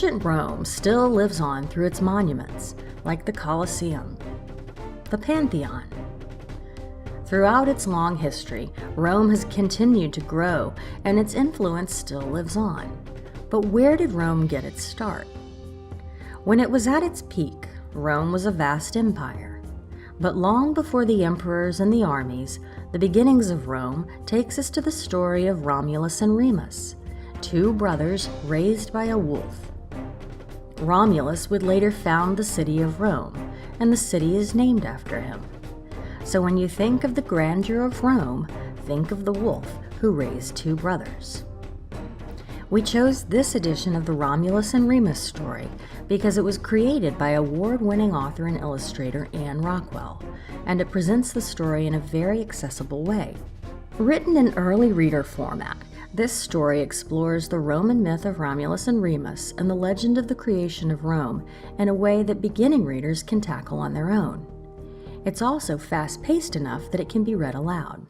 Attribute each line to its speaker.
Speaker 1: Ancient Rome still lives on through its monuments, like the Colosseum, the Pantheon. Throughout its long history, Rome has continued to grow, and its influence still lives on. But where did Rome get its start? When it was at its peak, Rome was a vast empire. But long before the emperors and the armies, the beginnings of Rome takes us to the story of Romulus and Remus, two brothers raised by a wolf. Romulus would later found the city of Rome, and the city is named after him. So when you think of the grandeur of Rome, think of the wolf who raised two brothers. We chose this edition of the Romulus and Remus story because it was created by award-winning author and illustrator Anne Rockwell, and it presents the story in a very accessible way. Written in early reader format, this story explores the Roman myth of Romulus and Remus and the legend of the creation of Rome in a way that beginning readers can tackle on their own. It's also fast-paced enough that it can be read aloud.